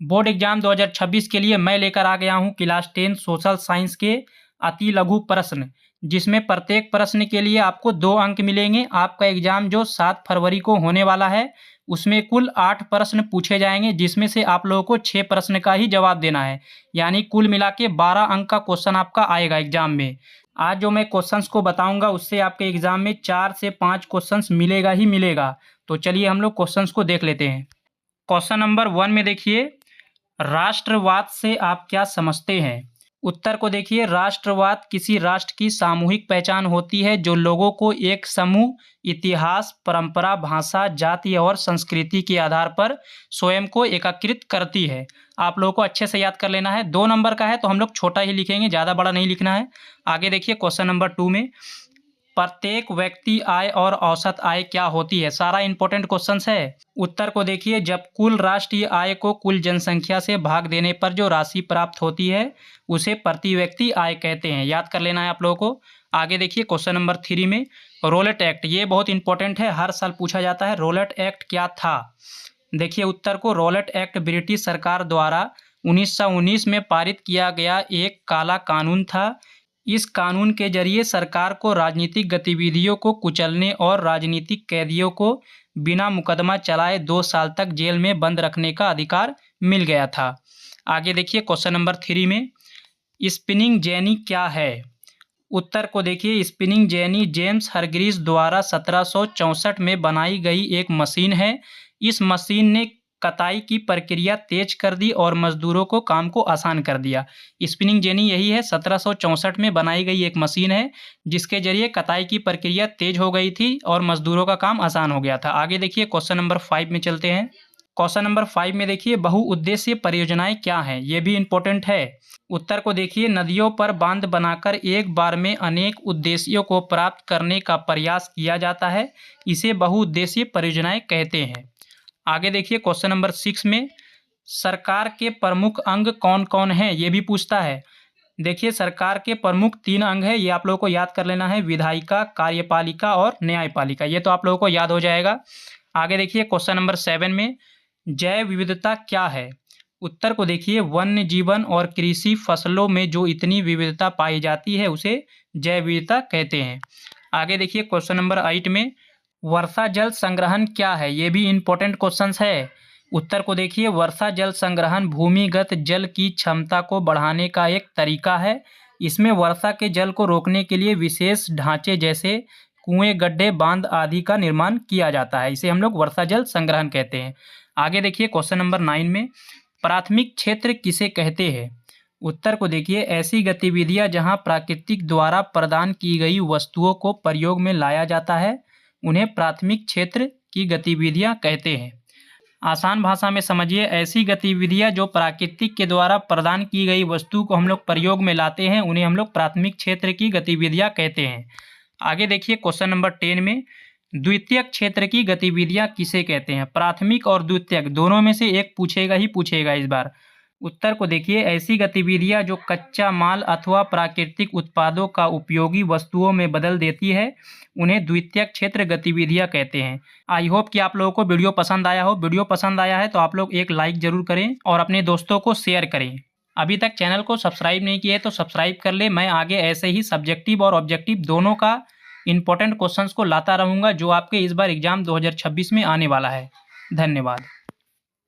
Board exam 2026 के लिए मैं लेकर आ गया हूं क्लास 10 सोशल साइंस के अति लघु प्रश्न, जिसमें प्रत्येक प्रश्न के लिए आपको 2 अंक मिलेंगे। आपका एग्जाम जो 7 फरवरी को होने वाला है, उसमें कुल 8 प्रश्न पूछे जाएंगे, जिसमें से आप लोगों को 6 प्रश्न का ही जवाब देना है। यानी कुल मिला के 12 अंक का क्वेश्चन आपका आएगा एग्जाम में। आज जो मैं क्वेश्चंस को बताऊंगा, उससे आपके एग्जाम में 4 से 5 क्वेश्चंस मिलेगा ही मिलेगा। तो चलिए हम लोग क्वेश्चंस को देख लेते हैं। क्वेश्चन नंबर 1 में देखिए, राष्ट्रवाद से आप क्या समझते हैं? उत्तर को देखिए, राष्ट्रवाद किसी राष्ट्र की सामूहिक पहचान होती है जो लोगों को एक समूह, इतिहास, परंपरा, भाषा, जाति और संस्कृति के आधार पर स्वयं को एकीकृत करती है। आप लोगों को अच्छे से याद कर लेना है। 2 नंबर का है तो हम लोग छोटा ही लिखेंगे, ज़्यादा बड़ा नहीं लिखना है। आगे देखिए क्वेश्चन नंबर 2 में, प्रत्येक व्यक्ति आय और औसत आय क्या होती है? सारा इंपॉर्टेंट क्वेश्चंस है। उत्तर को देखिए, जब कुल राष्ट्रीय आय को कुल जनसंख्या से भाग देने पर जो राशि प्राप्त होती है, उसे प्रति व्यक्ति आय कहते हैं। याद कर लेना है आप लोगों को। आगे देखिए क्वेश्चन नंबर 3 में, रोलेट एक्ट, ये बहुत इंपॉर्टेंट है, हर साल पूछा जाता है। रोलेट एक्ट क्या था? देखिए उत्तर को, रोलेट एक्ट ब्रिटिश सरकार द्वारा 1919 में पारित किया गया एक काला कानून था। इस कानून के जरिए सरकार को राजनीतिक गतिविधियों को कुचलने और राजनीतिक कैदियों को बिना मुकदमा चलाए 2 साल तक जेल में बंद रखने का अधिकार मिल गया था। आगे देखिए क्वेश्चन नंबर 3 में, स्पिनिंग जेनी क्या है? उत्तर को देखिए, स्पिनिंग जेनी जेम्स हरग्रीव्स द्वारा 1764 में बनाई गई एक मशीन है। इस मशीन ने कताई की प्रक्रिया तेज कर दी और मजदूरों को काम को आसान कर दिया। स्पिनिंग जेनी यही है, 1764 में बनाई गई एक मशीन है, जिसके जरिए कताई की प्रक्रिया तेज हो गई थी और मजदूरों का काम आसान हो गया था। आगे देखिए क्वेश्चन नंबर 5 में चलते हैं। क्वेश्चन नंबर 5 में देखिए, बहुउद्देशीय परियोजनाएं क्या हैं? ये भी इंपॉर्टेंट है। उत्तर को देखिए, नदियों पर बांध बनाकर एक बार में अनेक उद्देश्यों को प्राप्त करने का प्रयास किया जाता है, इसे बहुउद्देशीय परियोजनाएं कहते हैं। आगे देखिए क्वेश्चन नंबर 6 में, सरकार के प्रमुख अंग कौन कौन हैं? ये भी पूछता है। देखिए सरकार के प्रमुख 3 अंग है, ये आप लोगों को याद कर लेना है, विधायिका, कार्यपालिका और न्यायपालिका। ये तो आप लोगों को याद हो जाएगा। आगे देखिए क्वेश्चन नंबर 7 में, जैव विविधता क्या है? उत्तर को देखिए, वन्य जीवन और कृषि फसलों में जो इतनी विविधता पाई जाती है, उसे जैव विविधता कहते हैं। आगे देखिए क्वेश्चन नंबर 8 में, वर्षा जल संग्रहण क्या है? ये भी इंपॉर्टेंट क्वेश्चंस है। उत्तर को देखिए, वर्षा जल संग्रहण भूमिगत जल की क्षमता को बढ़ाने का एक तरीका है। इसमें वर्षा के जल को रोकने के लिए विशेष ढांचे जैसे कुएं, गड्ढे, बांध आदि का निर्माण किया जाता है। इसे हम लोग वर्षा जल संग्रहण कहते हैं। आगे देखिए क्वेश्चन नंबर 9 में, प्राथमिक क्षेत्र किसे कहते हैं? उत्तर को देखिए, ऐसी गतिविधियां जहां प्राकृतिक द्वारा प्रदान की गई वस्तुओं को प्रयोग में लाया जाता है, उन्हें प्राथमिक क्षेत्र की गतिविधियां कहते हैं। आसान भाषा में समझिए, ऐसी गतिविधियां जो प्राकृतिक के द्वारा प्रदान की गई वस्तु को हम लोग प्रयोग में लाते हैं, उन्हें हम लोग प्राथमिक क्षेत्र की गतिविधियां कहते हैं। आगे देखिए क्वेश्चन नंबर 10 में, द्वितीयक क्षेत्र की गतिविधियां किसे कहते हैं? प्राथमिक और द्वितीयक दोनों में से एक पूछेगा ही पूछेगा इस बार। उत्तर को देखिए, ऐसी गतिविधियां जो कच्चा माल अथवा प्राकृतिक उत्पादों का उपयोगी वस्तुओं में बदल देती है, उन्हें द्वितीयक क्षेत्र गतिविधियां कहते हैं। आई होप कि आप लोगों को वीडियो पसंद आया हो। वीडियो पसंद आया है तो आप लोग एक लाइक जरूर करें और अपने दोस्तों को शेयर करें। अभी तक चैनल को सब्सक्राइब नहीं किया है तो सब्सक्राइब कर ले। मैं आगे ऐसे ही सब्जेक्टिव और ऑब्जेक्टिव दोनों का इंपॉर्टेंट क्वेश्चंस को लाता रहूँगा, जो आपके इस बार एग्जाम 2026 में आने वाला है। धन्यवाद।